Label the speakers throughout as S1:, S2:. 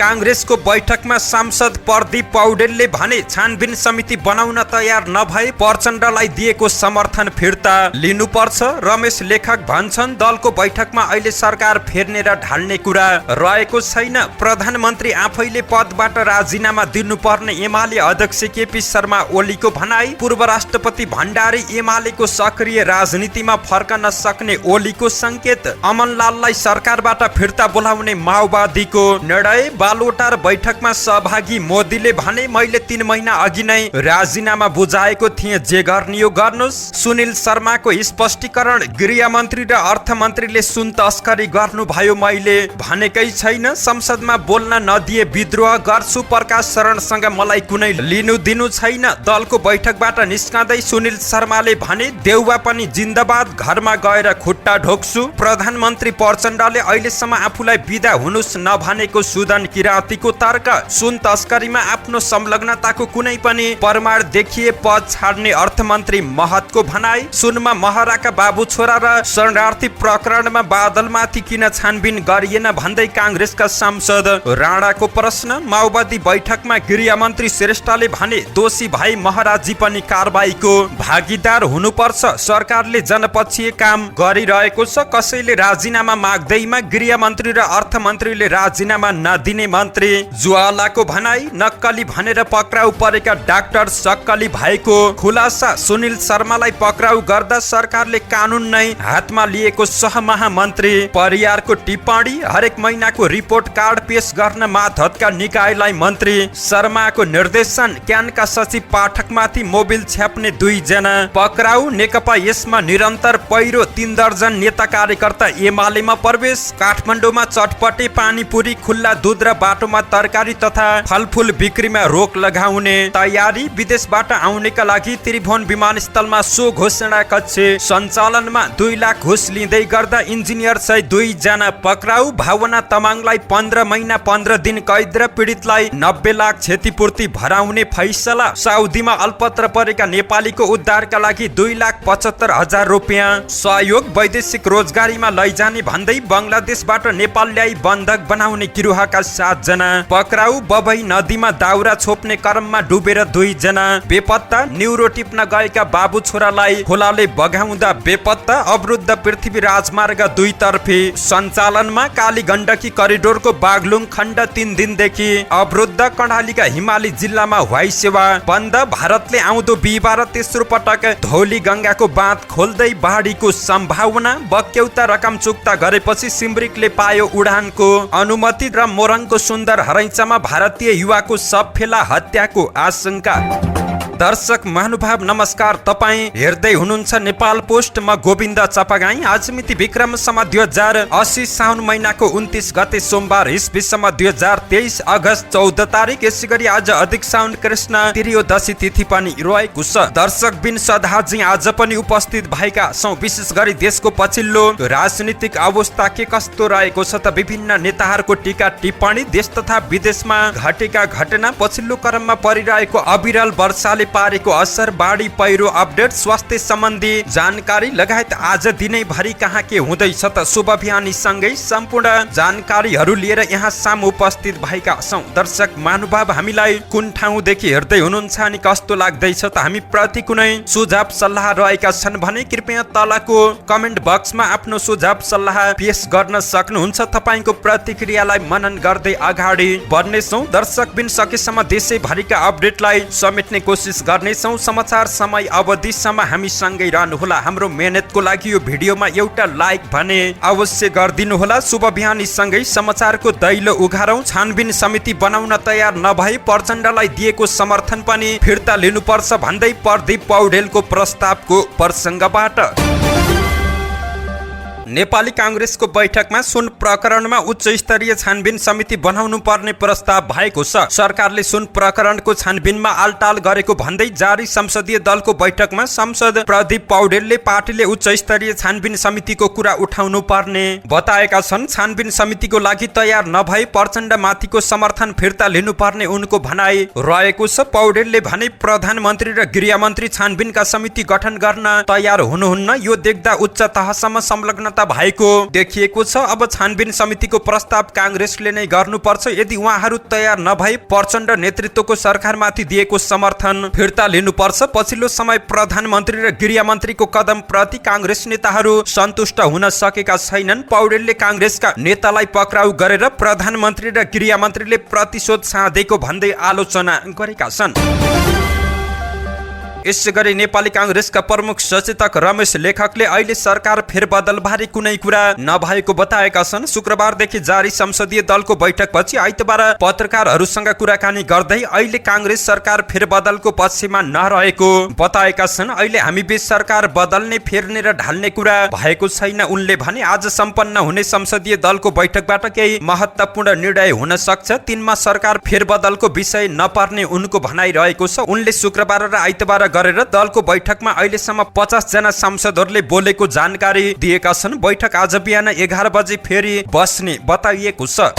S1: कांग्रेसको बैठकमा सांसद प्रदीप पौडेलले भने छानबिन समिति बनाउन तयार नभए प्रचण्डलाई दिएको समर्थन फिर्ता लिनुपर्छ। रमेश लेखक भन्छन् दलको बैठकमा अहिले सरकार फेर्ने र ढाल्ने कुरा रहेको छैन। प्रधानमन्त्री आफैले पदबाट राजीनामा दिनुपर्ने एमाले अध्यक्ष केपी शर्मा ओलीको भनाई। पूर्व राष्ट्रपति भण्डारी एमालेको सक्रिय राजनीतिमा फर्कन सक्ने ओलीको संकेत। अमनलाललाई सरकारबाट फिर्ता बोलाउने माओवादीको निर्णय। बालोटार बैठकमा सहभागी मोदीले भने मैले 3 महिना अघि नै राजीनामा बुझाएको थिएँ, जे गर्ने यो गर्नुस्। सुनिल शर्माको स्पष्टीकरण। गृहमन्त्री र अर्थमन्त्रीले सुन तस्करी गर्नुभयो, मैले भनेकै छैन। संसदमा बोल्न नदिए विद्रोह गर्छु। प्रकाश शरणसँग मलाई कुनै लिनु दिनु छैन। दलको बैठकबाट निस्कँदै सुनिल शर्माले भने देउवा पनि जिन्दाबाद, घरमा गएर खुट्टा ढोक्छु। प्रधानमन्त्री प्रचण्डले अहिलेसम्म आफूलाई बिदा हुनुस् नभनेको सुदन किरातीको तर्क। सुन तस्करीमा आफ्नो संलग्नताको कुनै पनि प्रमाण देखिए पद छाड्ने अर्थमन्त्री महतको भनाई। सुनमा महराका बाबु छोरा र शरणार्थी प्रकरणमा बादलमाथि किन छानबिन गरिएन भन्दै कांग्रेसका सांसद राणाको प्रश्न। माओवादी बैठकमा गृहमन्त्री श्रेष्ठले भने दोषी भाइ महराजी पनि कारबाहीको भागीदार हुनुपर्छ। सरकारले जनपक्षीय काम गरिरहेको छ। कसैले राजीनामा माग्दैमा गृहमन्त्री र अर्थमन्त्रीले राजीनामा नदिने मन्त्री ज्वालाको भनाई। नक्कली भनेर पक्राउ परेका डाक्टर सक्कली भएको खुलासा। सुनिल शर्मालाई पक्राउ गर्दा सरकारले कानुन नै हातमा लिएको सहमहामन्त्री परियारको टिप्पणी। हरेक महिनाको रिपोर्ट कार्ड पेश गर्न मातहतका निकायलाई मन्त्री शर्माको निर्देशन। क्यानका सचिव पाठकमाथि मोबिल छ्याप्ने 2 जना पक्राउ। नेकपा यसमा निरन्तर पहिरो। 3 दर्जन नेता कार्यकर्ता एमालेमा प्रवेश। काठमाडौँमा चटपटे पानीपुरी, खुल्ला दूध र बाटोमा तरकारी तथा फलफुल बिक्रीमा रोक लगाउने तयारी। विदेशबाट आउनेका लागि त्रिभुवन विमानस्थलमा सो घोषणा कक्ष सञ्चालनमा। 2 लाख घुस लिँदै गर्दा इन्जिनियर सहित 2 जना पक्राउ। भावना तमाङलाई 15 महिना 15 दिन कैद र पीडितलाई 90 लाख क्षतिपूर्ति भराउने फैसला। साउदीमा अल्पत्र परेका नेपालीको उद्धारका लागि 2,75,000 रुपियाँ सहयोग। वैदेशिक रोजगारीमा लैजाने भन्दै बंगलादेशबाट नेपाल ल्याई बन्धक बनाउने गिरोहका 7 जना पक्राउ। बबई नदीमा दाउरा छोप्ने क्रममा डुबेर 2 जना बेपत्ता। न्युरो टिप्न गएका बाबु छोरालाई खोलाले बगाउँदा बेपत्ता। अवरुद्ध पृथ्वी राजमार्ग 2 तर्फी सञ्चालनमा। काली गण्डकी करिडोरको बागलुङ खण्ड 3 दिनदेखि अवरुद्ध। कर्णालीका हिमाली जिल्लामा वायु सेवा बन्द। भारतले आउँदो बिहिबार तेस्रो पटक धौली गंगाको बाँध खोल्दै बाढीको सम्भावना। बक्यौता रकम चुक्ता गरेपछि सिम्ब्रिकले पायो उडानको अनुमति। र मोरङको सुन्दर हरैचामा भारतीय युवाको शव फेला हत्याको आशंका। दर्शक महानुभाव नमस्कार, तपाईँ हेर्दै हुनुहुन्छ नेपाल पोस्ट। म गोविन्द चपागाई। आज मिति विक्रम सम्वत 2080 साउन महिनाको 29 गते सोमबार, ईस्वी सम्वत 2023 अगस्त 14 तारिक। यसै गरी आज अधिक साउन कृष्ण त्रयोदशी तिथि पनि रहेको छ। दर्शक बिन सदाजी आज पनि उपस्थित भएका छौँ। विशेष गरी देशको पछिल्लो राजनीतिक अवस्था के कस्तो रहेको छ त विभिन्न नेताहरूको टीका टिप्पणी, देश तथा विदेशमा घटेका घटना, पछिल्लो क्रममा परिरहेको अविरल वर्षाले पारेको असर, बाढी पहिरो अपडेट, स्वास्थ्य सम्बन्धी जानकारी लगायत आज दिनैभरि कहाँ के हुँदैछ त शुभ अभियानी सँगै सम्पूर्ण जानकारीहरू लिएर यहाँ सामु उपस्थित भएका छौँ। दर्शक महानुभाव, हामीलाई कुन ठाउँदेखि हेर्दै हुनुहुन्छ अनि कस्तो लाग्दैछ त हामी प्रति कुनै सुझाव सल्लाह रहेका छन् भने कृपया तलको कमेन्ट बक्समा आफ्नो सुझाव सल्लाह पेश गर्न सक्नुहुन्छ। तपाईँको प्रतिक्रियालाई मनन गर्दै अगाडि बढ्नेछौँ। दर्शक बिन सकेसम्म देशैभरिका अपडेटलाई समेट्ने कोसिस गर्नेछौँ। समाचार समय अवधिसम्म हामी सँगै रहनुहोला। हाम्रो मेहनतको लागि यो भिडियोमा एउटा लाइक भने अवश्य गरिदिनु होला। शुभ बिहानी सँगै समाचारको दैलो उघारौँ। छानबिन समिति बनाउन तयार नभई प्रचण्डलाई दिएको समर्थन पनि फिर्ता लिनुपर्छ भन्दै प्रदीप पौडेलको प्रस्तावको प्रसङ्गबाट नेपाली कांग्रेसको बैठकमा सुन प्रकरणमा उच्च स्तरीय छानबिन समिति बनाउनु पर्ने प्रस्ताव भएको छ। सरकारले सुन प्रकरणको छानबिनमा आलटाल गरेको भन्दै जारी संसदीय दलको बैठकमा सांसद प्रदीप पौडेलले पार्टीले उच्च स्तरीय छानबिन समितिको कुरा उठाउनु पर्ने बताएका छन्। छानबिन समितिको लागि तयार नभई प्रचण्ड माथिको समर्थन फिर्ता लिनुपर्ने उनको भनाई रहेको छ। पौडेलले भने प्रधानमन्त्री र गृहमन्त्री छानबिनका समिति गठन गर्न तयार हुनुहुन्न। यो देख्दा उच्च तहसम्म संलग्न क्षमता भएको देखिएको छ। अब छानबिन समितिको प्रस्ताव कांग्रेसले नै गर्नुपर्छ। यदि उहाँहरू तयार नभए प्रचण्ड नेतृत्वको सरकारमाथि दिएको समर्थन फिर्ता लिनुपर्छ। पछिल्लो समय प्रधानमन्त्री र गृहमन्त्रीको कदम प्रति कांग्रेस नेताहरू सन्तुष्ट हुन सकेका छैनन्। पौडेलले कांग्रेसका नेतालाई पक्राउ गरेर प्रधानमन्त्री र गृहमन्त्रीले प्रतिशोध साधेको भन्दै आलोचना गरेका छन्। यसैगरी नेपाली कांग्रेसका प्रमुख सचेतक रमेश लेखकले अहिले सरकार फेरबदलबारे कुनै कुरा नभएको बताएका छन्। शुक्रबारदेखि जारी संसदीय दलको बैठकपछि आइतबार पत्रकारहरूसँग कुराकानी गर्दै अहिले कांग्रेस सरकार फेरबदलको पक्षमा नरहेको बताएका छन्। अहिले हामीबीच सरकार बदल्ने, फेर्ने र ढाल्ने कुरा भएको छैन उनले भने। आज सम्पन्न हुने संसदीय दलको बैठकबाट केही महत्त्वपूर्ण निर्णय हुन सक्छ। तिनमा सरकार फेरबदलको विषय नपर्ने उनको भनाइरहेको छ। उनले शुक्रबार र आइतबार गरेर दलको बैठकमा अहिलेसम्म 50 जना सांसदहरूले बोलेको जानकारी दिएका छन्। बैठक आज बिहान 11 बजे फेरि बस्ने बताइएको छ।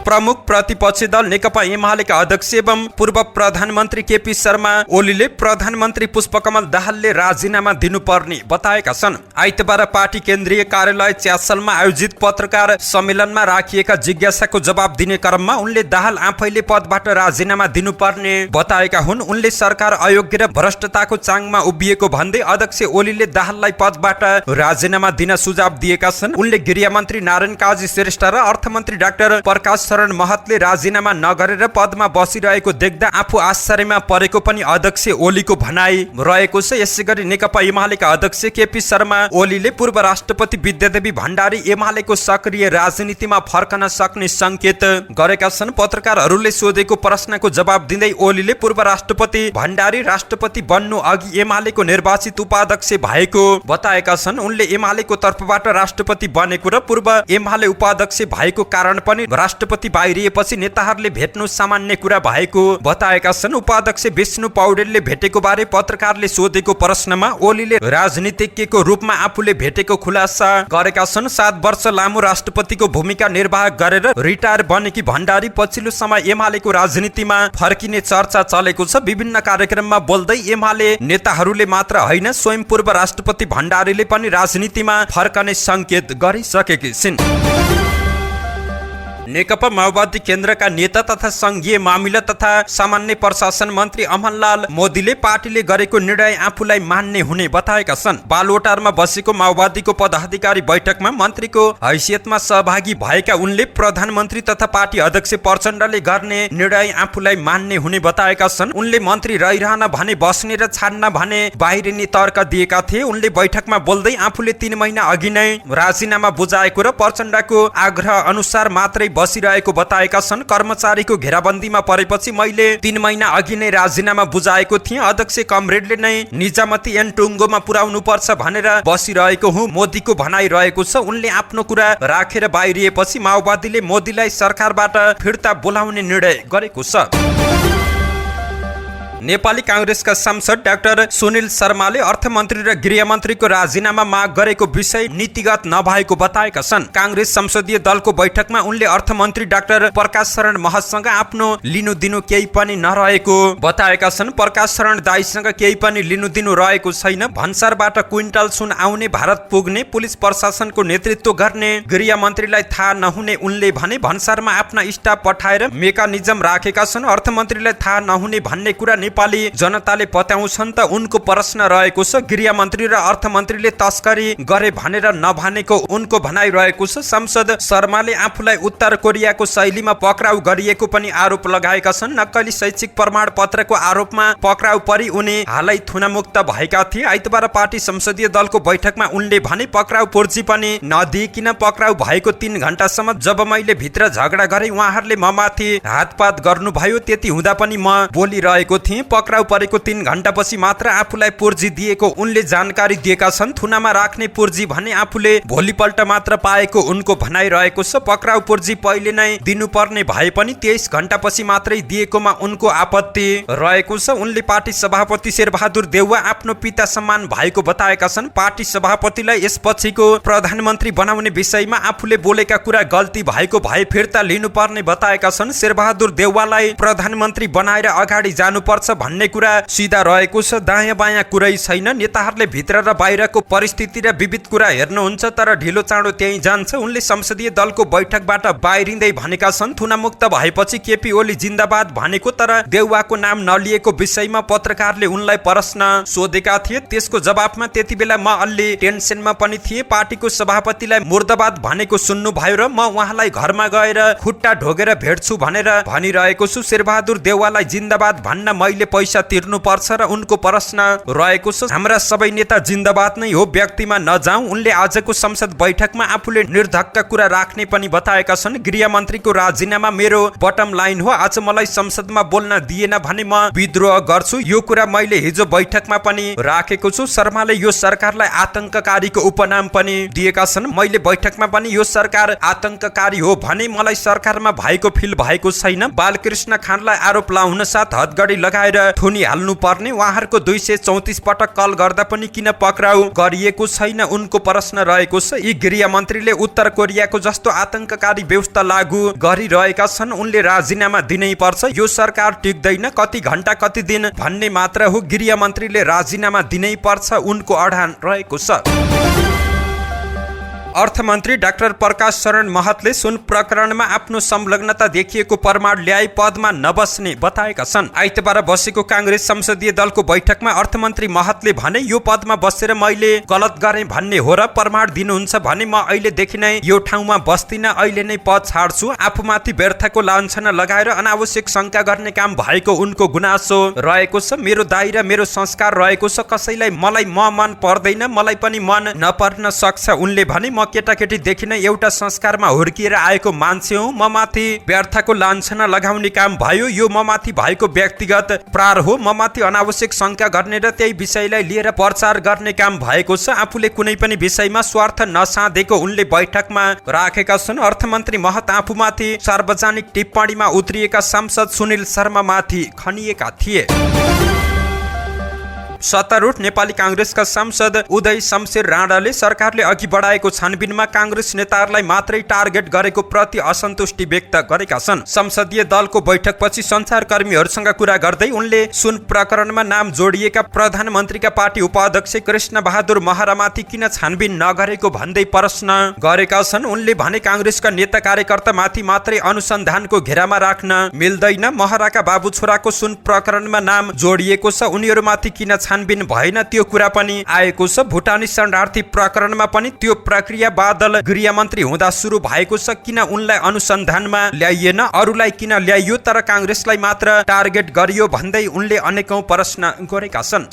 S1: प्रमुख प्रतिपक्षी दल नेकपा एमालेका अध्यक्ष एवं पूर्व प्रधानमन्त्री केपी शर्मा ओलीले प्रधानमन्त्री पुष्पकमल दाहालले राजीनामा दिनुपर्ने बताएका छन्। आइतबार पार्टी केन्द्रीय कार्यालय च्यासलमा आयोजित पत्रकार सम्मेलनमा राखिएका जिज्ञासाको जवाब दिने क्रममा उनले दाहाल आफैले पदबाट राजीनामा दिनुपर्ने बताएका हुन्। उनले सरकार अयोग्य र भ्रष्टताको चाङमा उभिएको भन्दै अध्यक्ष ओलीले दाहाललाई पदबाट राजीनामा दिन सुझाव दिएका छन्। उनले गृहमन्त्री नारायण काजी श्रेष्ठ र अर्थमन्त्री डाक्टर प्रकाश शरण महतले राजीनामा नगरेर पदमा बसिरहेको देख्दा आफू आश्चर्यमा परेको पनि अध्यक्ष ओलीको भनाइ रहेको छ। यसैगरी नेकपा एमालेका अध्यक्ष केपी शर्मा ओलीले पूर्व राष्ट्रपति विद्यादेवी भण्डारी एमालेको सक्रिय राजनीतिमा फर्कन सक्ने संकेत गरेका छन्। पत्रकारहरूले सोधेको प्रश्नको जवाब दिँदै ओलीले पूर्व राष्ट्रपति भण्डारी राष्ट्रपति बन्नु अघि एमालेको निर्वाचित उपाध्यक्ष भएको बताएका छन्। उनले एमालेको तर्फबाट राष्ट्रपति बनेको र पूर्व एमाले उपाध्यक्ष भएको कारण पनि राष्ट्रपति बाहिरिएपछि नेताहरूले भेट्नु सामान्य कुरा भएको बताएका छन्। उपाध्यक्ष विष्णु पौडेलले भेटेको बारे पत्रकारले सोधेको प्रश्नमा ओलीले राजनीतिज्ञको रूपमा आफूले भेटेको खुलासा गरेका छन्। 7 वर्ष लामो राष्ट्रपतिको भूमिका निर्वाह गरेर रिटायर बनेकी भण्डारी पछिल्लो समय एमालेको राजनीतिमा फर्किने चर्चा चलेको छ। विभिन्न कार्यक्रममा बोल्दै एमाले नेताहरूले मात्र होइन, स्वयं पूर्व राष्ट्रपति भण्डारीले पनि राजनीतिमा फर्कने संकेत गरिसकेकी छिन्। नेकपा माओवादी केन्द्रका नेता तथा संघीय मामिला तथा सामान्य प्रशासन मन्त्री अमनलाल मोदीले पार्टीले गरेको निर्णय आफूलाई मान्ने हुने बताएका छन्। बालुवाटारमा बसेको माओवादीको पदाधिकारी बैठकमा मन्त्रीको हैसियतमा सहभागी भएका उनले प्रधानमन्त्री तथा पार्टी अध्यक्ष प्रचण्डले गर्ने निर्णय आफूलाई मान्ने हुने बताएका छन्। उनले मन्त्री रहिरहन भने बस्ने र छाड्न भने बाहिरिने तर्क दिएका थिए। उनले बैठकमा बोल्दै आफूले 3 महिना अघि नै राजीनामा बुझाएको र प्रचण्डको आग्रह अनुसार मात्रै बसिरहेको बताएका छन्। कर्मचारीको घेराबन्दीमा परेपछि मैले 3 महिना अघि नै राजीनामा बुझाएको थिएँ। अध्यक्ष कमरेडले नै निजामती एन टुङ्गोमा पुर्याउनु पर्छ भनेर बसिरहेको हुँ, मोदीको भनाइ रहेको छ। उनले आफ्नो कुरा राखेर बाहिरिएपछि माओवादीले मोदीलाई सरकारबाट फिर्ता बोलाउने निर्णय गरेको छ। नेपाली कांग्रेसका सांसद डाक्टर सुनिल शर्माले अर्थमन्त्री र गृहमन्त्रीको राजीनामा माग गरेको विषय नीतिगत नभएको बताएका छन्। कांग्रेस संसदीय दलको बैठकमा उनले अर्थमन्त्री डाक्टर प्रकाश शरण महतसँग आफ्नो लिनुदिनु केही पनि नरहेको बताएका छन्। प्रकाश शरण दाइसँग केही पनि लिनुदिनु रहेको छैन। भन्सारबाट क्विन्टल सुन आउने, भारत पुग्ने, पुलिस प्रशासनको नेतृत्व गर्ने गृहमन्त्रीलाई थाहा नहुने उनले भने। भन्सारमा आफ्ना स्टाफ पठाएर मेकानिजम राखेका छन्। अर्थमन्त्रीलाई थाहा नहुने भन्ने कुरा नेपाली जनताले पत्याउँछन् त उनको प्रश्न रहेको छ। गृहमन्त्री र अर्थमन्त्रीले तस्करी गरे भनेर नभनेको उनको भनाइ रहेको छ। सांसद शर्माले आफूलाई उत्तर कोरियाको शैलीमा पक्राउ गरिएको पनि आरोप लगाएका छन्। नक्कली शैक्षिक प्रमाण पत्रको आरोपमा पक्राउ परि उनी हालै थुनामुक्त भएका थिए। आइतबार पार्टी संसदीय दलको बैठकमा उनले भने पक्राउ पूर्जी पनि नदिइकिन पक्राउ भएको 3 घण्टासम्म जब मैले भित्र झगडा गरे उहाँहरूले ममाथि हातपात गर्नुभयो, त्यति हुँदा पनि म बोलिरहेको थिएँ। पक्राउ परेको 3 घण्टापछि मात्र आफूलाई पूर्जी दिएको उनले जानकारी दिएका छन्। थुनामा राख्ने पूर्जी भने आफूले भोलिपल्ट मात्र पाएको उनको भनाइ रहेको छ। पक्राउ पूर्जी पहिले नै दिनुपर्ने भए पनि 23 घण्टापछि मात्रै दिएकोमा उनको आपत्ति रहेको छ। उनले पार्टी सभापति शेरबहादुर देउवा आफ्नो पिता समान भएको बताएका छन्। पार्टी सभापतिलाई यसपछिको प्रधानमन्त्री बनाउने विषयमा आफूले बोलेका कुरा गल्ती भएको भए फिर्ता लिनुपर्ने बताएका छन्। शेरबहादुर देउवालाई प्रधानमन्त्री बनाएर अगाडि जानुपर्छ पर्छ भन्ने कुरा सिधा रहेको छ। दायाँ बायाँ कुरै छैन। नेताहरूले भित्र र बाहिरको परिस्थिति र विविध कुरा हेर्नुहुन्छ तर ढिलो चाँडो त्यही जान्छ। उनले संसदीय दलको बैठकबाट बाहिरिँदै भनेका छन् थुनामुक्त भएपछि केपी ओली जिन्दाबाद भनेको, तर देउवाको नाम नलिएको विषयमा पत्रकारले उनलाई प्रश्न सोधेका थिए। त्यसको जवाफमा त्यति बेला म अलि टेन्सनमा पनि थिए। पार्टीको सभापतिलाई मुर्दाबाद भनेको सुन्नुभयो र म उहाँलाई घरमा गएर खुट्टा ढोगेर भेट्छु भनेर भनिरहेको छु। शेरबहादुर देउवालाई जिन्दाबाद भन्न मैले पैसा तिर्नु पर्छ र उनको प्रश्न रहेको छ। हाम्रा सबै नेता जिन्दाबाद नै हो, व्यक्तिमा नजाउँ। उनले आजको संसद बैठकमा आफूले निर्धक्क कुरा राख्ने पनि बताएका छन्। गृहमन्त्रीको राजीनामा मेरो बटम लाइन हो। आज मलाई संसदमा बोल्न दिएन भने म विद्रोह गर्छु। यो कुरा मैले हिजो बैठकमा पनि राखेको छु। शर्माले यो सरकारलाई आतंककारीको उपनाम पनि दिएका छन्। मैले बैठकमा पनि यो सरकार आतंककारी हो भने मलाई सरकारमा भएको फिल भएको छैन। बालकृष्ण खानलाई आरोप लाउन साथ हदगडी लगाएर थुनी हाल्नु पर्ने। उहाँहरूको 234 पटक कल गर्दा पनि किन पक्राउ गरिएको छैन उनको प्रश्न रहेको छ। यी गृहमन्त्रीले उत्तर कोरियाको जस्तो आतंककारी व्यवस्था लागू गरिरहेका छन्। उनले राजीनामा दिनै पर्छ। यो सरकार टिक्दैन, कति घण्टा कति दिन भन्ने मात्र हो। गृहमन्त्रीले राजीनामा दिनै पर्छ उनको अडान रहेको छ। अर्थमन्त्री डाक्टर प्रकाश शरण महतले सुन प्रकरणमा आफ्नो संलग्नता देखिएको प्रमाण ल्याई पदमा नबस्ने बताएका छन्। आइतबार बसेको कांग्रेस संसदीय दलको बैठकमा अर्थमन्त्री महतले भने यो पदमा बसेर मैले गलत गरेँ भन्ने हो र प्रमाण दिनुहुन्छ भने म अहिलेदेखि नै यो ठाउँमा बस्दिन, अहिले नै पद छाड्छु। आफूमाथि व्यर्थको लान्छना लगाएर अनावश्यक शंका गर्ने काम भएको उनको गुनासो रहेको छ। मेरो दायरा मेरो संस्कार रहेको छ। कसैलाई मलाई मन पर्दैन, मलाई पनि मन नपर्न सक्छ। उनले भने म केटाकेटीदेखि नै एउटा संस्कारमा हुर्किएर आएको मान्छे हुँ। म माथि व्यर्थको लान्छना लगाउने काम भयो। यो म माथि भएको व्यक्तिगत प्रहार हो। म माथि अनावश्यक शंका गर्ने र त्यही विषयलाई लिएर प्रचार गर्ने काम भएको छ। आफूले कुनै पनि विषयमा स्वार्थ नसाधेको उनले बैठकमा राखेका छन्। अर्थमन्त्री महत आफूमाथि सार्वजनिक टिप्पणीमा उत्रिएका सांसद सुनिल शर्मा माथि खनिएका थिए। सत्तारूढ नेपाली कांग्रेसका सांसद उदय शमशेर राणाले सरकारले अघि बढाएको छानबिनमा कांग्रेस नेताहरूलाई मात्रै टार्गेट गरेको प्रति असन्तुष्टि व्यक्त गरेका छन्। संसदीय दलको बैठकपछि सञ्चारकर्मीहरूसँग कुरा गर्दै उनले सुन प्रकरणमा नाम जोडिएका प्रधानमन्त्रीका पार्टी उपाध्यक्ष कृष्ण बहादुर महरामाथि किन छानबिन नगरेको भन्दै प्रश्न गरेका छन्। उनले भने कांग्रेसका नेता कार्यकर्तामाथि मात्रै अनुसन्धानको घेरामा राख्न मिल्दैन। महराका बाबु छोराको सुन प्रकरणमा नाम जोडिएको छ, उनीहरूमाथि किन छानबिन भएन त्यो कुरा पनि आएको छ। भुटानी शरणार्थी प्रकरणमा पनि त्यो प्रक्रिया बादल गृहमन्त्री हुँदा सुरु भएको छ। किन उनलाई अनुसन्धानमा ल्याइएन, अरूलाई किन ल्याइयो तर कांग्रेसलाई मात्र टार्गेट गरियो भन्दै उनले अनेकौं प्रश्न गरेका छन्।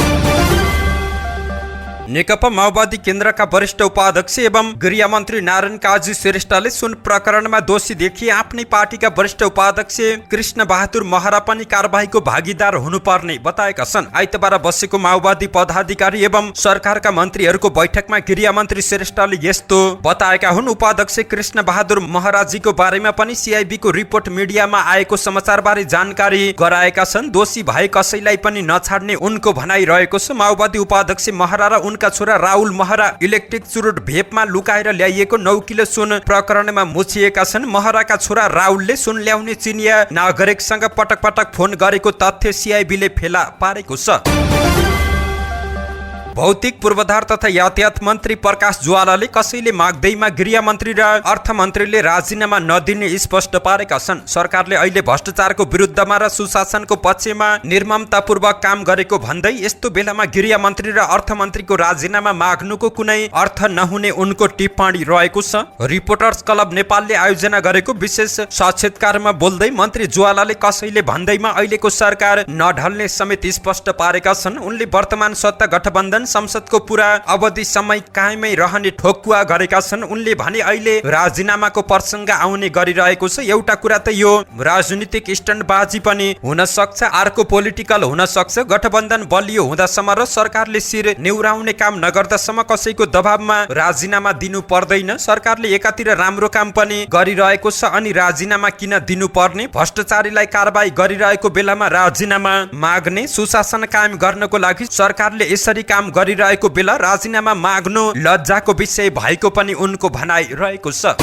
S1: नेकपा माओवादी केन्द्रका वरिष्ठ उपाध्यक्ष एवं गृहमन्त्री नारायण काजी श्रेष्ठले सुन प्रकरणमा दोषी देखिए आफ्नै पार्टीका वरिष्ठ उपाध्यक्ष कृष्ण बहादुर महरा पनि कारबाहीको भागीदार हुनुपर्ने बताएका छन्। आइतबार बसेको माओवादी पदाधिकारी एवं सरकारका मन्त्रीहरूको बैठकमा गृहमन्त्री श्रेष्ठले यस्तो बताएका हुन्। उपाध्यक्ष कृष्ण बहादुर महराजीको बारेमा पनि सीआईबीको रिपोर्ट मिडियामा आएको समाचारबारे जानकारी गराएका छन्। दोषी भए कसैलाई पनि नछाड्ने उनको भनाइ रहेको छ। माओवादी उपाध्यक्ष महरा र उनका छोरा राहुल महरा इलेक्ट्रिक चुरोट भेपमा लुकाएर ल्याइएको 9 किलो सुन प्रकरणमा मुछिएका छन्। महराका छोरा राहुलले सुन ल्याउने चिनिया नागरिकसँग पटक पटक फोन गरेको तथ्य सीआईबीले फेला पारेको छ। भौतिक पूर्वाधार तथा यातायात मन्त्री प्रकाश ज्वालाले कसैले माग्दैमा गृहमन्त्री र अर्थमन्त्रीले राजीनामा नदिने स्पष्ट पारेका छन्। सरकारले अहिले भ्रष्टाचारको विरुद्धमा र सुशासनको पक्षमा निर्ममतापूर्वक काम गरेको भन्दै यस्तो बेलामा गृहमन्त्री र अर्थमन्त्रीको राजीनामा माग्नुको कुनै अर्थ नहुने उनको टिप्पणी रहेको छ। रिपोर्टर्स क्लब नेपालले आयोजना गरेको विशेष साक्षात्कारमा बोल्दै मन्त्री ज्वालाले कसैले भन्दैमा अहिलेको सरकार नढल्ने समेत स्पष्ट पारेका छन्। उनले वर्तमान सत्ता गठबन्धन संसदको पूरा अवधि समय कायमै रहने ठोकुवा गरेका छन्। उनले भने अहिले राजीनामाको प्रसङ्ग आउने गरिरहेको छ। एउटा कुरा त यो राजनीतिक स्टन्टबाजी पनि हुन सक्छ, अर्को पोलिटिकल हुन सक्छ। गठबन्धन बलियो हुँदासम्म र सरकारले शिर निहुराउने काम नगर्दासम्म कसैको दबावमा राजीनामा दिनु पर्दैन। सरकारले एकातिर राम्रो काम पनि गरिरहेको छ अनि राजीनामा किन दिनुपर्ने? भ्रष्टाचारीलाई कारबाही गरिरहेको बेलामा राजीनामा माग्ने? सुशासन कायम गर्नको लागि सरकारले यसरी काम गरिरहेको बेला राजीनामा माग्नु लज्जाको विषय भएको पनि उनको भनाइ रहेको छ।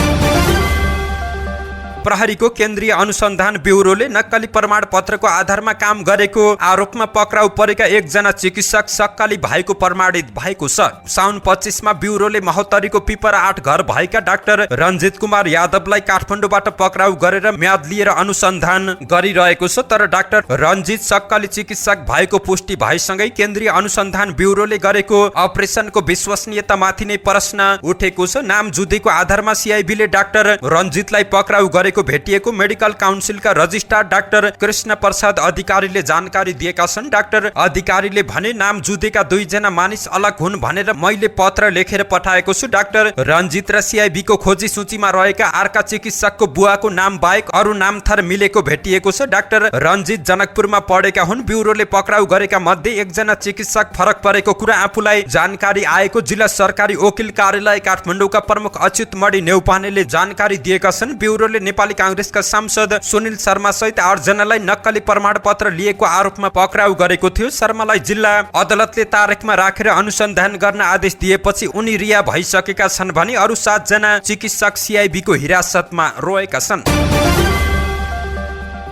S1: प्रहरीको केन्द्रीय अनुसन्धान ब्युरोले नक्कली प्रमाण पत्रको आधारमा काम गरेको आरोपमा पक्राउ परेका एकजना चिकित्सक सक्काली भाइको प्रमाणित भएको छ। साउन 25 मा ब्युरोले महोत्तरीको पिपरा 8 घर भएका डाक्टर रञ्जित कुमार यादवलाई काठमाडौँबाट पक्राउ गरेर म्याद लिएर अनुसन्धान गरिरहेको छ। तर डाक्टर रञ्जित सक्काली चिकित्सक भएको पुष्टि भएसँगै केन्द्रीय अनुसन्धान ब्युरोले गरेको अपरेसनको विश्वसनीयतामाथि नै प्रश्न उठेको छ। नाम जुधीको आधारमा सिआइबीले डाक्टर रञ्जितलाई पक्राउ गरेको भेटिएको मेडिकल काउन्सिलका रजिस्ट्रार डाक्टर कृष्ण प्रसाद अधिकारीले जानकारी दिएका छन्। डाक्टर अधिकारीले भने नाम जुधीका 2 जना मानिस अलग हुन् भनेर मैले पत्र लेखेर पठाएको छु। डाक्टर रञ्जित र सिआइबीको खोजी सूचीमा रहेका अर्का चिकित्सकको बुवाको नाम बाहेक अरू नाम थर मिलेको भेटिएको छ। डाक्टर रञ्जित जनकपुरमा पढेका हुन्। ब्युरोले पक्राउ गरेका मध्ये एकजना चिकित्सक फरक परेको कुरा आफूलाई जानकारी आएको जिल्ला सरकारी वकिल कार्यालय काठमाडौँका प्रमुख अच्युत मणि नेउपानेले जानकारी दिएका छन्। ब्युरोले नेपाली कांग्रेसका सांसद सुनिल शर्मा सहित 8 जनालाई नक्कली प्रमाणपत्र लिएको आरोपमा पक्राउ गरेको थियो। शर्मालाई जिल्ला अदालतले तारिखमा राखेर अनुसन्धान गर्न आदेश दिएपछि उनी रिहा भइसकेका छन् भने अरू 7 जना चिकित्सक सिआइबीको हिरासतमा रहेका छन्।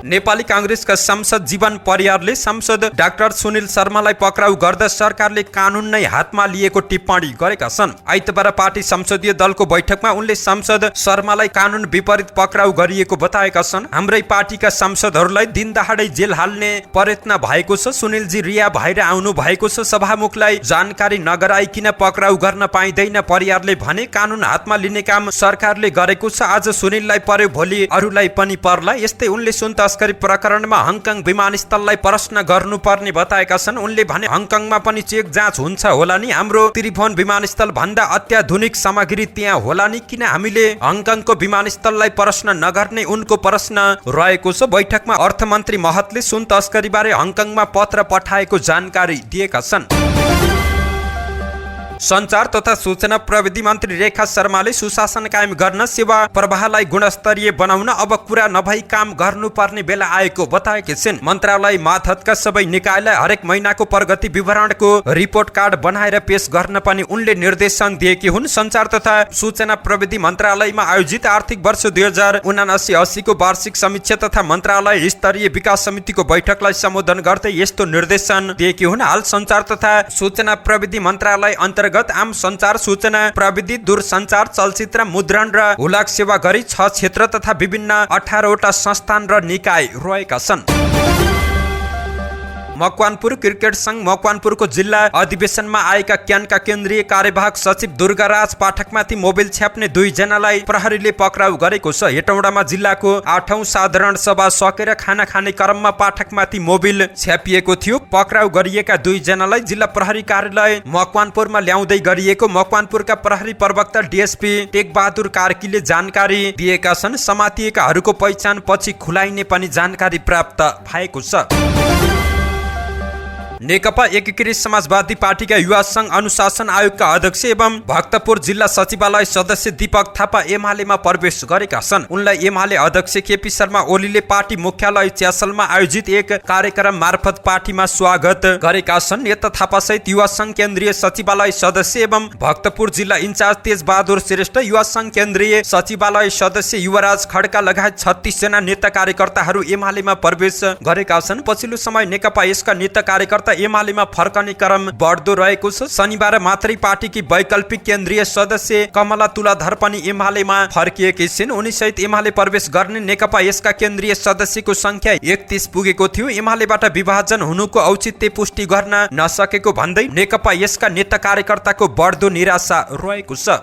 S1: नेपाली कांग्रेसका सांसद जीवन परियारले सांसद डाक्टर सुनिल शर्मालाई पक्राउ गर्दा सरकारले कानुन नै हातमा लिएको टिप्पणी गरेका छन्। आइतबार पार्टी संसदीय दलको बैठकमा उनले सांसद शर्मालाई कानुन विपरीत पक्राउ गरिएको बताएका छन्। हाम्रै पार्टीका सांसदहरूलाई दिनदहाडै जेल हाल्ने प्रयत्न भएको छ। सुनिलजी रिहा भएर आउनु भएको छ। सभामुखलाई जानकारी नगराइकिन पक्राउ गर्न पाइँदैन परियारले भने। कानुन हातमा लिने काम सरकारले गरेको छ। आज सुनिललाई पर्यो भोलि अरूलाई पनि पर्ला। यस्तै उनले सुन तस्करी प्रकरणमा हङकङ विमानस्थललाई प्रश्न गर्नुपर्ने बताएका छन्। उनले भने हङकङमा पनि चेक जाँच हुन्छ होला नि, हाम्रो त्रिभुवन विमानस्थल भन्दा अत्याधुनिक सामग्री त्यहाँ होला नि, किन हामीले हङकङको विमानस्थललाई प्रश्न नगर्ने उनको प्रश्न रहेको छ। बैठकमा अर्थमन्त्री महतले सुन तस्करी बारे हङकङमा पत्र पठाएको जानकारी दिएका छन्। सञ्चार तथा सूचना प्रविधि मन्त्री रेखा शर्माले सुशासन कायम गर्न सेवा प्रवाहलाई गुणस्तरीय बनाउन अब कुरा नभई काम गर्नुपर्ने बेला आएको बताएकी छिन्। मन्त्रालय मार्फतका सबै निकायलाई हरेक महिनाको प्रगति विवरणको रिपोर्ट कार्ड बनाएर पेश गर्न पनि उनले निर्देशन दिएकी हुन्। सञ्चार तथा सूचना प्रविधि मन्त्रालयमा आयोजित आर्थिक वर्ष 2079-80 को वार्षिक समीक्षा तथा मन्त्रालय स्तरीय विकास समितिको बैठकलाई सम्बोधन गर्दै यस्तो निर्देशन दिएकी हुन्। हाल सञ्चार तथा सूचना प्रविधि मन्त्रालय अन्तर्गत आम सञ्चार, सूचना प्रविधि, दूरसञ्चार, चलचित्र, मुद्रण र हुलाक सेवा गरी 6 क्षेत्र तथा विभिन्न 18 वटा संस्थान र निकाय रहेका छन्। मकवानपुर क्रिकेट संघ मकवानपुरको जिल्ला अधिवेशनमा आएका क्यानका केन्द्रीय कार्यवाहक सचिव दुर्गाराज पाठकमाथि मोबाइल छ्याप्ने 2 जनालाई प्रहरीले पक्राउ गरेको छ। हेटौडामा जिल्लाको 8औं साधारण सभा सकेर खाना खाने क्रममा पाठकमाथि मोबाइल छ्यापिएको थियो। पक्राउ गरिएका 2 जनालाई जिल्ला प्रहरी कार्यालय मकवानपुरमा ल्याउँदै गरिएको मकवानपुरका प्रहरी प्रवक्ता डीएसपी टेकबहादुर कार्कीले जानकारी दिएका छन्। समातिएकाहरूको पहिचान पछि खुलाइने पनि जानकारी प्राप्त भएको छ। नेकपा एकीकृत समाजवादी पार्टीका युवा संघ अनुशासन आयोगका अध्यक्ष एवं भक्तपुर जिल्ला सचिवालय सदस्य दीपक थापा एमालेमा प्रवेश गरेका छन्। उनलाई एमाले अध्यक्ष केपी शर्मा ओलीले पार्टी मुख्यालय च्यासलमा आयोजित एक कार्यक्रम मार्फत पार्टीमा स्वागत गरेका छन्। नेता थापा सहित युवा संघ केन्द्रीय सचिवालय सदस्य एवं भक्तपुर जिल्ला इन्चार्ज तेजबहादुर श्रेष्ठ, युवा संघ केन्द्रीय सचिवालय सदस्य युवराज खड्का लगायत 36 जना नेता कार्यकर्ताहरू एमालेमा प्रवेश गरेका छन्। पछिल्लो समय नेकपा यसका नेता कार्यकर्ता एमालेमा फर्कने क्रम बढ्दो रहेको छ। शनिबार मात्रै पार्टीकी वैकल्पिक केन्द्रीय सदस्य कमला तुलाधर पनि एमालेमा फर्किएकी छिन्। उनी सहित एमाले प्रवेश गर्ने नेकपा यसका केन्द्रीय सदस्यको संख्या 31 पुगेको थियो। एमालेबाट विभाजन हुनुको औचित्य पुष्टि गर्न नसकेको भन्दै नेकपा यसका नेता कार्यकर्ताको बढ्दो निराशा रहेको छ।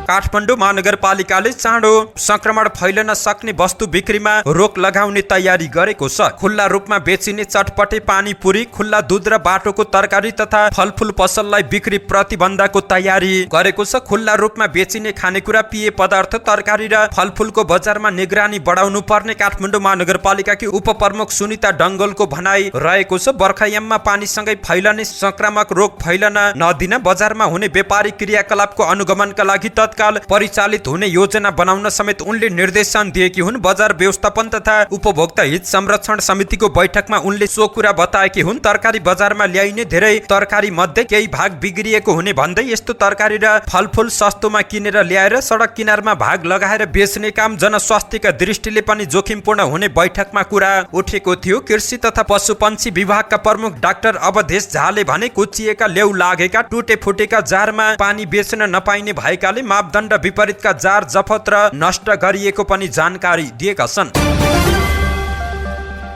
S1: काठमाडौँ महानगरपालिकाले चाँडो संक्रमण फैलन सक्ने वस्तु बिक्रीमा रोक लगाउने तयारी गरेको छ। खुल्ला रूपमा बेचिने चटपटे पानीपुरी, खुल्ला दूध र बाटोको तरकारी तथा फलफुल पसललाई बिक्री प्रतिबन्धको तयारी गरेको छ। खुल्ला रूपमा बेचिने खानेकुरा, पेय पदार्थ, तरकारी र फलफुलको बजारमा निगरानी बढाउनु पर्ने काठमाडौँ महानगरपालिकाकी उपप्रमुख सुनिता डङ्गोलको भनाइ रहेको छ। बर्खायाममा पानीसँगै फैलने संक्रामक रोग फैलन नदिन बजारमा हुने व्यापारिक क्रियाकलापको अनुगमनका लागि तत्काल तत्काल परिचालित हुने योजना बनाउन समेत उनले निर्देशन दिएकी हुन्। बजार व्यवस्थापन तथा उपभोक्ता हित संरक्षण समितिको बैठकमा उनले सो कुरा बताएकी हुन्। तरकारी बजारमा ल्याइने धेरै तरकारी मध्ये केही भाग बिग्रिएको हुने भन्दै यस्तो तरकारी र फलफूल सस्तोमा किनेर ल्याएर सडक किनारमा भाग लगाएर बेच्ने काम जनस्वास्थ्यका दृष्टिले पनि जोखिमपूर्ण हुने बैठकमा कुरा उठेको थियो। कृषि तथा पशुपन्छी विभागका प्रमुख डाक्टर अवधेश झाले भने कुचिएका लेउ लागेका टुटे फुटेका जारमा पानी बेच्न नपाइने भएकाले मापदण्ड विपरीतका जार जफत र नष्ट गरिएको पनि जानकारी दिएका छन्।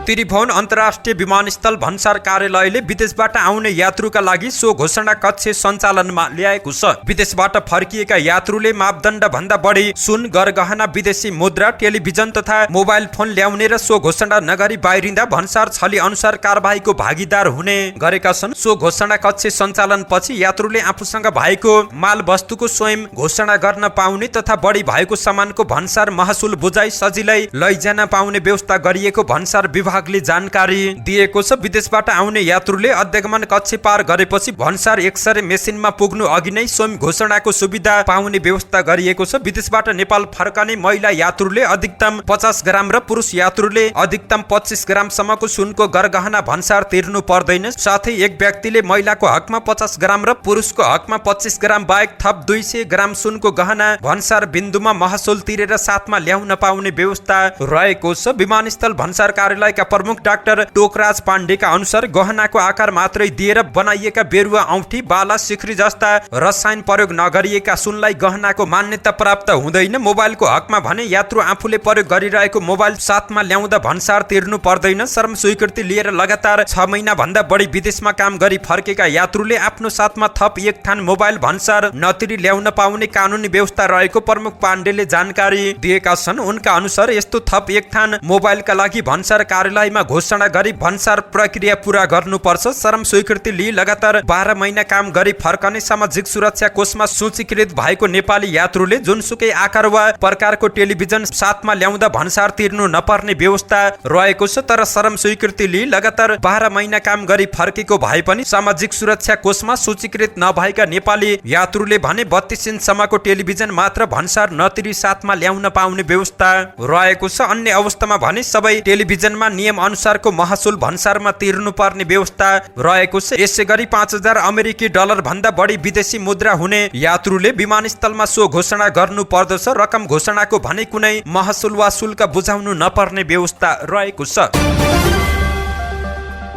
S1: त्रिभुवन अन्तर्राष्ट्रिय विमानस्थल भन्सार कार्यालयले विदेशबाट आउने यात्रुका लागि सो घोषणा कक्ष सञ्चालनमा ल्याएको छ। विदेशबाट फर्किएका यात्रुले मापदण्ड भन्दा बढी सुन, गरगहना, विदेशी मुद्रा, टेलिभिजन तथा मोबाइल फोन ल्याउने र सो घोषणा नगरी बाहिरिँदा भन्सार छली अनुसार कारबाहीको भागीदार हुने गरेका छन्। सो घोषणा कक्ष सञ्चालन पछि यात्रुले आफूसँग भएको माल वस्तुको स्वयं घोषणा गर्न पाउने तथा बढी भएको सामानको भन्सार महसुल बुझाइ सजिलै लैजान पाउने व्यवस्था गरिएको भन्सार विभागले जानकारी दिएको छ। विदेशबाट आउने यात्रुले अध्यागमन कक्ष पार गरेपछि भन्सार एक्सरे मेसिनमा पुग्नु अघि नै स्वयं घोषणाको सुविधा पाउने व्यवस्था गरिएको छ। विदेशबाट नेपाल फर्कने महिला यात्रुले अधिकतम 50 ग्राम र पुरुष यात्रुले अधिकतम 25 ग्राम सम्मको सुनको गरगहना भन्सार तिर्नु पर्दैन। साथै एक व्यक्तिले महिलाको हकमा 50 ग्राम र पुरुषको हकमा 25 ग्राम बाहेक थप 200 ग्राम सुनको गहना भन्सार बिन्दुमा महसुल तिरेर साथमा ल्याउन पाउने व्यवस्था रहेको छ। विमानस्थल भन्सार कार्यालयका प्रमुख डाक्टर टोकराज पाण्डेका अनुसार गहनाको आकार मात्रै दिएर बनाइएका बेरुवा, औँठी, बाला, सिख्री जस्ता रसायन प्रयोग नगरिएका सुनलाई गहनाको मान्यता प्राप्त हुँदैन। मोबाइलको हकमा भने यात्रु आफूले प्रयोग गरिरहेको मोबाइल साथमा ल्याउँदा भन्सार तिर्नु पर्दैन। श्रम स्वीकृति लिएर लगातार 6 महिना भन्दा बढी विदेशमा काम गरी फर्केका यात्रुले आफ्नो साथमा थप एक थान मोबाइल भन्सार नतिरी ल्याउन पाउने कानुनी व्यवस्था रहेको प्रमुख पाण्डेले जानकारी दिएका छन्। उनका अनुसार यस्तो थप एक थान मोबाइलका लागि भन्सार कार्यालयमा घोषणा गरी भन्सार प्रक्रिया पूरा गर्नुपर्छ। श्रम स्वीकृति लिई लगातार 12 महिना काम गरी फर्कने सामाजिक सुरक्षा कोषमा सूचीकृत भएको नेपाली यात्रुले जुनसुकै आकार वा प्रकारको टेलिभिजन साथमा ल्याउँदा भन्सार तिर्नु नपर्ने व्यवस्था रहेको छ। तर श्रम स्वीकृति लिई लगातार 12 महिना काम गरी फर्केको भए पनि सामाजिक सुरक्षा कोषमा सूचीकृत नभएका नेपाली यात्रुले भने 32 इन्चसम्मको टेलिभिजन मात्र भन्सार नतिरी साथमा ल्याउन पाउने व्यवस्था रहेको छ। अन्य अवस्थामा भने सबै टेलिभिजनमा नियम अनुसारको महसुल भन्सारमा तिर्नु पर्ने व्यवस्था रहेको छ। यसैगरी 5000 अमेरिकी डलर भन्दा बढी विदेशी मुद्रा हुने यात्रुले विमानस्थलमा सो घोषणा गर्नु पर्दछ। रकम घोषणाको भने कुनै महसुल वा शुल्क बुझाउनु नपर्ने व्यवस्था रहेको छ।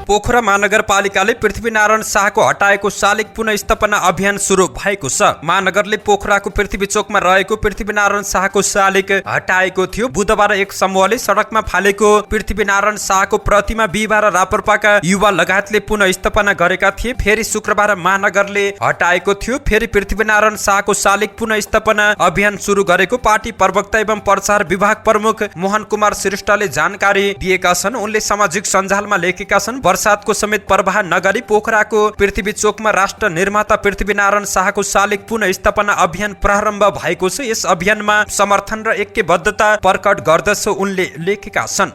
S1: पोखरा महानगरपालिकाले पृथ्वीनारायण शाहको हटाएको शालिग पुनःस्थापना अभियान सुरु भएको छ। महानगरले पोखराको पृथ्वी चोकमा रहेको पृथ्वीनारायण शाहको शालिग हटाएको थियो। बुधबार एक समूहले सडकमा फालेको पृथ्वीनारायण शाहको प्रतिमा बिहिबार राप्रपाका युवा लगायतले पुनःस्थापना गरेका थिए। फेरि शुक्रबार महानगरले हटाएको थियो। फेरि पृथ्वीनारायण शाहको शालिग पुनःस्थापना अभियान सुरु गरेको पार्टी प्रवक्ता एवं प्रचार विभाग प्रमुख मोहन कुमार श्रेष्ठले जानकारी दिएका छन्। उनले सामाजिक सञ्जालमा लेखेका छन्, बर्सातको समेत प्रवाह नगरी पोखराको पृथ्वी चोकमा राष्ट्र निर्माता पृथ्वीनारायण शाहको शालिग पुनःस्थापना अभियान प्रारम्भ भएको छ। यस अभियानमा समर्थन र ऐक्यबद्धता प्रकट गर्दछ उनले लेखेका छन्।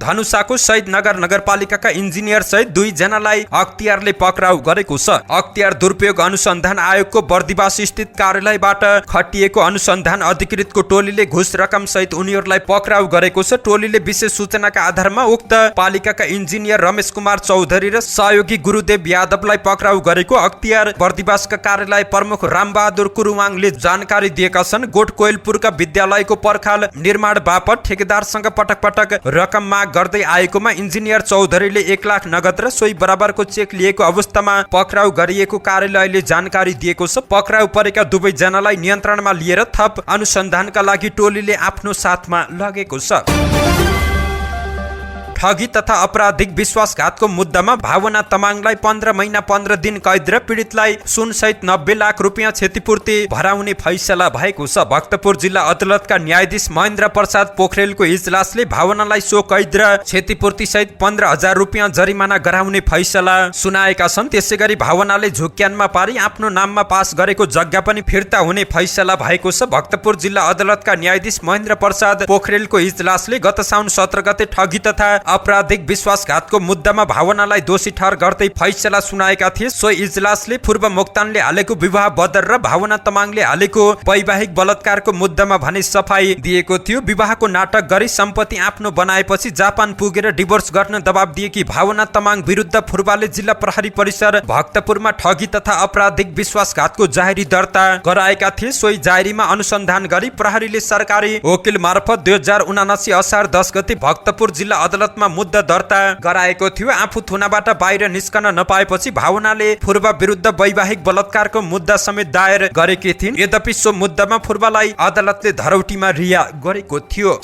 S1: धनुषाको शहीद नगर नगरपालिकाका इन्जिनियर सहित 2 जनालाई अख्तियारले पक्राउ गरेको छ। अख्तियार दुरुपयोग अनुसन्धान आयोगको बर्दिवास स्थित कार्यालयबाट खटिएको अनुसन्धान अधिकृतको टोलीले घुस रकम सहित उनीहरूलाई पक्राउ गरेको छ। टोलीले विशेष सूचनाका आधारमा उक्त पालिकाका इन्जिनियर रमेश कुमार चौधरी र सहयोगी गुरुदेव यादवलाई पक्राउ गरेको अख्तियार बर्दिवासका कार्यालय प्रमुख रामबहादुर कुरुवाङले जानकारी दिएका छन्। गोठ कोइलपुरका विद्यालयको पर्खाल निर्माण बापत ठेकेदारसँग पटक पटक रकम माग गर्दै आएकोमा इन्जिनियर चौधरीले 1 लाख नगद र सोही बराबरको चेक लिएको अवस्थामा पक्राउ गरिएको कार्यालयले जानकारी दिएको छ। पक्राउ परेका 2 जनालाई नियन्त्रणमा लिएर थप अनुसन्धानका लागि टोलीले आफ्नो साथमा लगेको छ। ठगी तथा आपराधिक विश्वासघातको मुद्दामा भावना तमाङलाई 15 महिना 15 दिन कैद र पीडितलाई सुन सहित 90 लाख रुपियाँ क्षतिपूर्ति भराउने फैसला भएको छ। भक्तपुर जिल्ला अदालतका न्यायाधीश महेन्द्र प्रसाद पोखरेलको इजलासले भावनालाई सो कैद र क्षतिपूर्ति सहित 15,000 रुपियाँ जरिमाना गराउने फैसला सुनाएका छन्। त्यसैगरी भावनाले झुक्यानमा पारी आफ्नो नाममा पास गरेको जग्गा पनि फिर्ता हुने फैसला भएको छ। भक्तपुर जिल्ला अदालतका न्यायाधीश महेन्द्र प्रसाद पोखरेलको इजलासले गत साउन 17 गते ठगी तथा आपराधिक विश्वासघातको मुद्दामा भावनालाई दोषी ठहर गर्दै फैसला सुनाएका थिए। सो इजलासले पूर्व मोक्तानले हालेको विवाह बदर र भावना तमाङले हालेको वैवाहिक बलात्कारको मुद्दामा भने सफाई दिएको थियो। विवाहको नाटक गरी सम्पत्ति आफ्नो बनाएपछि जापान पुगेर डिभोर्स गर्न दबाब दिएकी भावना तमाङ विरुद्ध फुर्बाले जिल्ला प्रहरी परिसर भक्तपुरमा ठगी तथा आपराधिक विश्वासघातको जाहेरी दर्ता गराएका थिए। सोही जाहेरीमा अनुसन्धान गरी प्रहरीले सरकारी वकिल मार्फत 2079 असार 10 गते भक्तपुर जिल्ला अदालतमा मुद्दा दर्ता गराएको थियो। आफू थुनाबाट बाहिर निस्कन नपाएपछि भावनाले फुर्बा विरुद्ध वैवाहिक बलात्कारको मुद्दा समेत दायर गरेकी थिइन्। यद्यपि सो मुद्दामा फुर्बालाई अदालतले धरौटीमा रिहा गरेको थियो।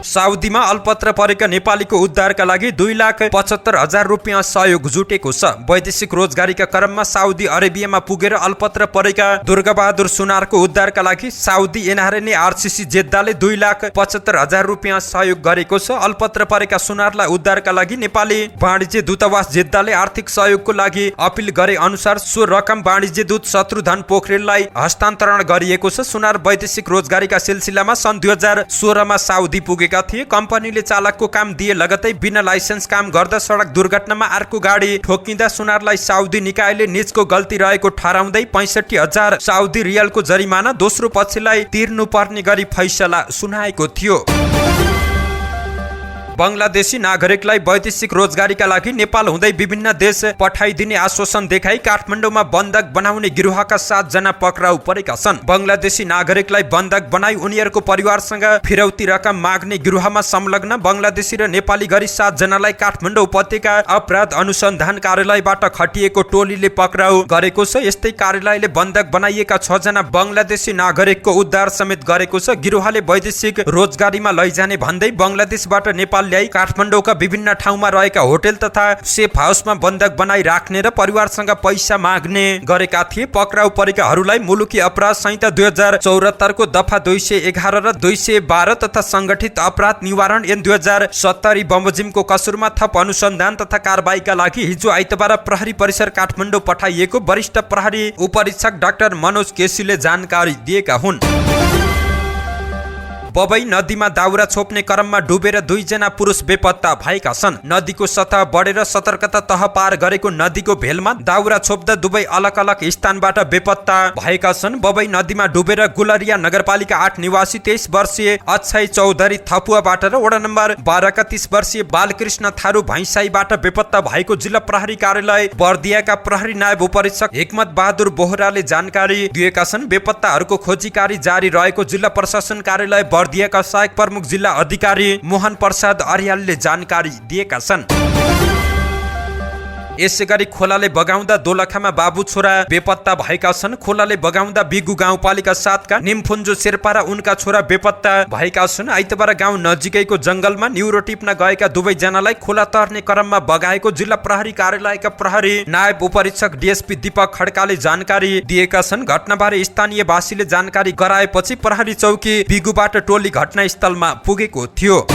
S1: साउदीमा अल्पत्र परेका नेपालीको उद्धारका लागि 2,75,000 रुपियाँ सहयोग जुटेको छ। वैदेशिक रोजगारीका क्रममा साउदी अरेबियामा पुगेर अल्पत्र परेका दुर्गाबहादुर सुनारको उद्धारका लागि साउदी एनआरएनए आरसीसी जेद्दाले 2,75,000 रुपियाँ सहयोग गरेको छ। अल्पत्र परेका सुनारलाई उद्धारका लागि नेपाली वाणिज्य दूतावास जेद्दाले आर्थिक सहयोगको लागि अपिल गरे अनुसार सो रकम वाणिज्य दूत शत्रुधन पोखरेललाई हस्तान्तरण गरिएको छ। सुनार वैदेशिक रोजगारीका सिलसिलामा सन् 2016 मा साउदी पुगेका थिए। कम्पनीले चालकको काम दिए लगतै बिना लाइसेन्स काम गर्दा सडक दुर्घटनामा अर्को गाडी ठोकिँदा सुनारलाई साउदी निकायले निजको गल्ती रहेको ठहराउँदै 65,000 साउदी रियालको जरिमाना दोस्रो पक्षलाई तिर्नुपर्ने गरी फैसला सुनाएको थियो। बंगलादेशी नागरिकलाई वैदेशिक रोजगारीका लागि नेपाल हुँदै विभिन्न देश पठाइदिने आश्वासन देखाई काठमाडौँमा बन्धक बनाउने गिरोहका 7 जना पक्राउ परेका छन्। बंगलादेशी नागरिकलाई बन्धक बनाई उनीहरूको परिवारसँग फिरौती रकम माग्ने गिरोहमा संलग्न बंगलादेशी र नेपाली गरी 7 जनालाई काठमाडौँ उपत्यका अपराध अनुसन्धान कार्यालयबाट खटिएको टोलीले पक्राउ गरेको छ। यस्तै कार्यालयले बन्धक बनाइएका 6 जना बंगलादेशी नागरिकको उद्धार समेत गरेको छ। गिरोहले वैदेशिक रोजगारीमा लैजाने भन्दै बंगलादेशबाट नेपाल ल्याई काठमाडौँका विभिन्न ठाउँमा रहेका होटल तथा सेफ हाउसमा बन्धक बनाई राख्ने र परिवारसँग पैसा माग्ने गरेका थिए। पक्राउ परेकाहरूलाई मुलुकी अपराध संहिता 2074 को दफा 211 र 212 तथा संगठित अपराध निवारण ऐन 2070 बमोजिमको कसुरमा थप अनुसन्धान तथा कारबाहीका लागि हिजो आइतबार प्रहरी परिसर काठमाडौँ पठाइएको वरिष्ठ प्रहरी उपरीक्षक डाक्टर मनोज केसीले जानकारी दिएका हुन्। बबई नदीमा दाउरा छोप्ने क्रममा डुबेर 2 जना पुरुष बेपत्ता भएका छन्। नदीको सतह बढेर सतर्कता तह पार गरेको नदीको भेलमा दाउरा छोप्दा दुवै अलग अलग स्थानबाट बेपत्ता भएका छन्। बबई नदीमा डुबेर गुलरिया नगरपालिका 8 निवासी 23 वर्षीय अक्षय चौधरी थपुवाबाट र वडा नम्बर 12 का 30 वर्षीय बालकृष्ण थारू भैंसाईबाट बेपत्ता भएको जिल्ला प्रहरी कार्यालय बर्दियाका प्रहरी नायब उपरीक्षक हिक्मत बहादुर बोहराले जानकारी दिएका छन्। बेपत्ताहरूको खोजी कार्य जारी रहेको जिल्ला प्रशासन कार्यालय बर्दियाका सहायक प्रमुख जिल्ला अधिकारी मोहन प्रसाद अर्यालले जानकारी दिएका छन्। यसैगरी खोलाले बगाउँदा दोलखामा बाबु छोरा बेपत्ता भएका छन्। खोलाले बगाउँदा बिगु गाउँपालिका 7 का निमफुन्जो शेर्पा र उनका छोरा बेपत्ता भएका छन्। आइतबार गाउँ नजिकैको जंगलमा न्युरो टिप्न गएका दुवै जनालाई खोला तर्ने क्रममा बगाएको जिल्ला प्रहरी कार्यालयका प्रहरी नायब उपरीक्षक डीएसपी दीपक खड्काले जानकारी दिएका छन्। घटनाबारे स्थानीयवासीले जानकारी गराएपछि प्रहरी चौकी बिगुबाट टोली घटनास्थलमा पुगेको थियो।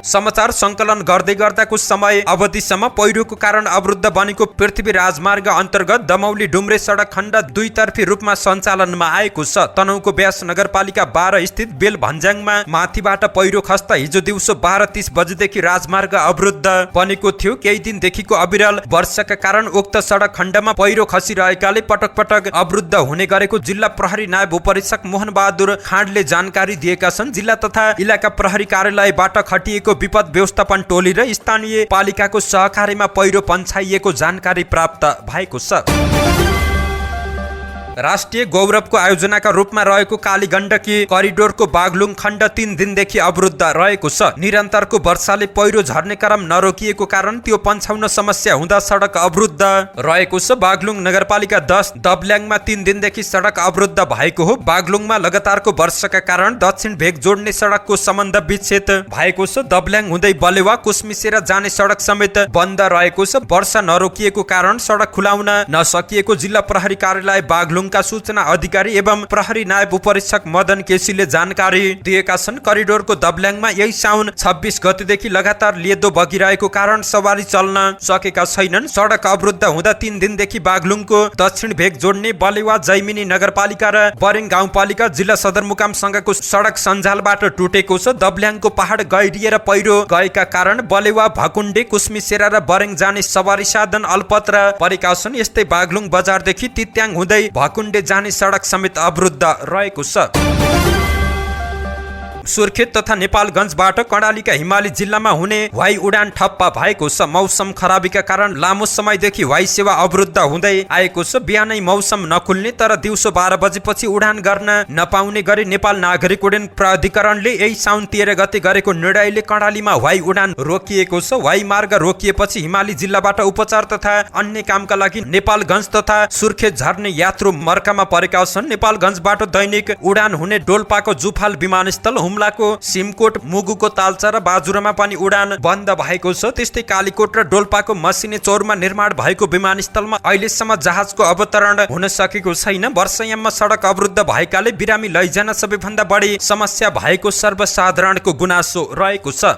S1: समाचार संकलन गर्दै गर्दाको समय अवधिसम्म पहिरोको कारण अवरुद्ध बनेको पृथ्वी राजमार्ग अन्तर्गत दमौली डुम्रे सडक खण्ड दुईतर्फी रूपमा सञ्चालनमा आएको छ। तनहुको व्यास नगरपालिका 12 स्थित बेल भन्ज्याङमा माथिबाट पहिरो खस्दा हिजो दिउँसो 12:30 बजेदेखि राजमार्ग अवरुद्ध बनेको थियो। केही दिनदेखिको अविरल वर्षाका कारण उक्त सडक खण्डमा पहिरो खसिरहेकाले पटक पटक अवरुद्ध हुने गरेको जिल्ला प्रहरी नायब उपरीक्षक मोहन बहादुर खाँडले जानकारी दिएका छन्। जिल्ला तथा इलाका प्रहरी कार्यालयबाट खटिएको विपद व्यवस्थापन टोली र स्थानीय पालिकाको सहकार्यमा पहिरो पन्छाइएको जानकारी प्राप्त भएको छ। राष्ट्रिय गौरवको आयोजनाका रूपमा रहेको काली गण्डकी करिडोरको बागलुङ खण्ड 3 दिनदेखि अवरुद्ध रहेको छ। निरन्तरको वर्षाले पहिरो झर्ने क्रम नरोकिएको कारण त्यो पन्छाउन समस्या हुँदा सडक अवरुद्ध रहेको छ। बागलुङ नगरपालिका 10 दबल्याङमा 3 दिनदेखि सडक अवरुद्ध भएको हो। बागलुङमा लगातारको वर्षाका कारण दक्षिण भेग जोड्ने सडकको सम्बन्ध विच्छेद भएको छ। दबल्याङ हुँदै बलेवा कुसमिसेर जाने सडक समेत बन्द रहेको छ। वर्षा नरोकिएको कारण सडक खुलाउन नसकिएको जिल्ला प्रहरी कार्यालय बागलुङ बागलुङका सूचना अधिकारी एवं प्रहरी नायब उपरीक्षक मदन केसीले जानकारी दिएका छन्। करिडोरको दब्ल्याङमा यही साउन 26 गतेदेखि लगातार लेदो बगिरहेको कारण सवारी चल्न सकेका छैनन्। सडक अवरुद्ध हुँदा 3 दिनदेखि बागलुङको दक्षिण भेग जोड्ने बलेवा जैमिनी नगरपालिका र बरेङ गाउँपालिका जिल्ला सदरमुकामसँगको सडक सञ्जालबाट टुटेको छ। दब्ल्याङको पहाड गहिरिएर पहिरो गएका कारण बलेवा भकुण्डे कुस्मिसेरा र बरेङ जाने सवारी साधन अल्पत्र परेका छन्। यस्तै बागलुङ बजारदेखि तित्याङ हुँदै भकुण्डे जाने सडक समेत अवरुद्ध रहेको छ। सुर्खेत तथा नेपालगञ्जबाट कर्णालीका हिमाली जिल्लामा हुने वायु उडान ठप्प भएको छ। मौसम खराबीका कारण लामो समयदेखि वायु सेवा अवरुद्ध हुँदै आएको छ। बिहानै मौसम नखुल्ने तर दिउँसो 12 बजेपछि उडान गर्न नपाउने गरी नेपाल नागरिक उड्डयन प्राधिकरणले यही साउन 13 गते गरेको निर्णयले कर्णालीमा वायु उडान रोकिएको छ। वायु मार्ग रोकिएपछि हिमाली जिल्लाबाट उपचार तथा अन्य कामका लागि नेपालगञ्ज तथा सुर्खेत झर्ने यात्रु मर्कामा परेका छन्। नेपालगञ्जबाट दैनिक उडान हुने डोल्पाको जुफाल विमानस्थल, हुम्लाको सिमकोट, मुगुको तालचा र बाजुरामा पनि उडान बन्द भएको छ। त्यस्तै कालीकोट र डोल्पाको मसिने चौरमा निर्माण भएको विमानस्थलमा अहिलेसम्म जहाजको अवतरण हुन सकेको छैन। वर्षयाममा सडक अवरुद्ध भएकाले बिरामी लैजान सबैभन्दा बढी समस्या भएको सर्वसाधारणको गुनासो रहेको छ।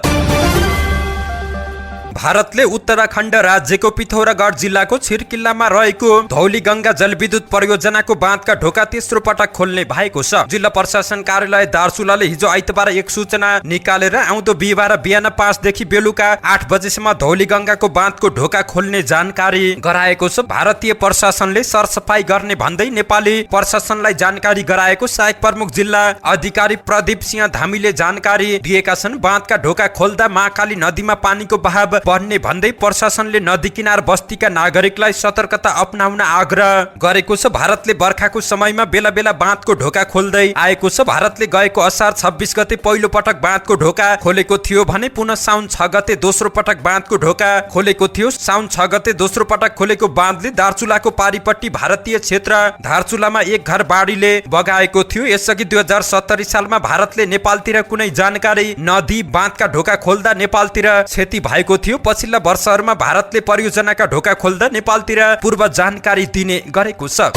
S1: भारतले उत्तराखण्ड राज्यको पिथौरागढ जिल्लाको छिरकिल्लामा रहेको धौलीगङ्गा जलविद्युत परियोजनाको बाँधका ढोका तेस्रो पटक खोल्ने भएको छ। जिल्ला प्रशासन कार्यालय दार्चुलाले हिजो आइतबार एक सूचना निकालेर आउँदो बिहिबार बिहान 5 देखि बेलुका 8 बजेसम्म धौलीगङ्गाको बाँधको ढोका खोल्ने जानकारी गराएको छ। भारतीय प्रशासनले सरसफाई गर्ने भन्दै नेपाली प्रशासनलाई जानकारी गराएको सहायक प्रमुख जिल्ला अधिकारी प्रदीप सिंह धामीले जानकारी दिएका छन्। बाँधका ढोका खोल्दा महाकाली नदीमा पानीको बहाव बढ्ने भन्दै प्रशासनले नदी किनार बस्तीका नागरिकलाई सतर्कता अपनाउन आग्रह गरेको छ। भारतले बर्खाको समयमा बेला बेला बाँधको ढोका खोल्दै आएको छ। भारतले गएको असार 26 गते पहिलो पटक बाँधको ढोका खोलेको थियो भने पुनः साउन 6 गते दोस्रो पटक बाँधको ढोका खोलेको थियो। साउन 6 गते दोस्रो पटक खोलेको बाँधले दार्चुलाको पारिपट्टि भारतीय क्षेत्र दार्चुलामा एक घर बाढीले बगाएको थियो। यसअघि 2070 सालमा भारतले नेपालतिर कुनै जानकारी नदिई बाँधका ढोका खोल्दा नेपालतिर क्षति भएको थियो। पछिल्ला वर्षहरूमा भारतले परियोजनाका ढोका खोल्दा नेपालतिर पूर्व जानकारी दिने गरेको छ।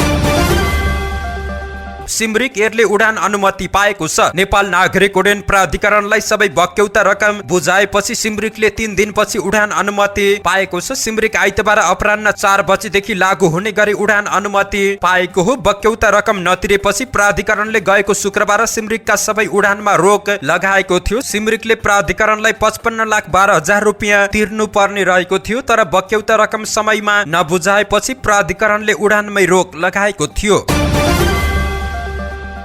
S1: सिमरिक एयरले उडान अनुमति पाएको छ। नेपाल नागरिक उड्डयन प्राधिकरणलाई सबै बक्यौता रकम बुझाएपछि सिमरिकले 3 दिनपछि उडान अनुमति पाएको छ। सिमरिक आइतबार अपराह्न 4 बजेदेखि लागू हुने गरी उडान अनुमति पाएको हो। बक्यौता रकम नतिरेपछि प्राधिकरणले गएको शुक्रबार सिमरिकका सबै उडानमा रोक लगाएको थियो। सिमरिकले प्राधिकरणलाई 55,12,000 रुपियाँ तिर्नु पर्ने रहेको थियो, तर बक्यौता रकम समयमा नबुझाएपछि प्राधिकरणले उडानमै रोक लगाएको थियो।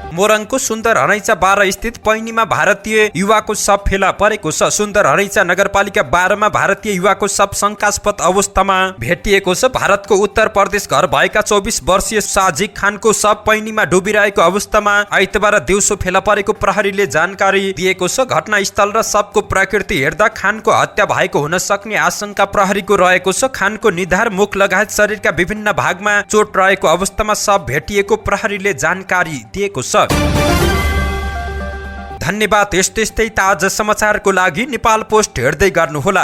S1: मोरङको सुन्दर हरैचा 12 स्थित पैनीमा भारतीय युवाको शव फेला परेको छ। सुन्दर हरैचा नगरपालिका 12 मा भारतीय युवाको शव शंकास्पद अवस्थामा भेटिएको छ। भारतको उत्तर प्रदेश घर भएका 24 वर्षीय साजिक खानको शव पैनीमा डुबिरहेको अवस्थामा आइतबार दिउँसो फेला परेको प्रहरीले जानकारी दिएको छ। घटनास्थल र शवको प्रकृति हेर्दा खानको हत्या भएको हुन सक्ने आशंका प्रहरीको रहेको छ। खानको निधार, मुख लगायत शरीरका विभिन्न भागमा चोट रहेको अवस्थामा शव भेटिएको प्रहरीले जानकारी दिएको छ। धन्यवाद। यस्तै ताजा समाचारको लागि नेपाल पोस्ट हेर्दै गर्नुहोला।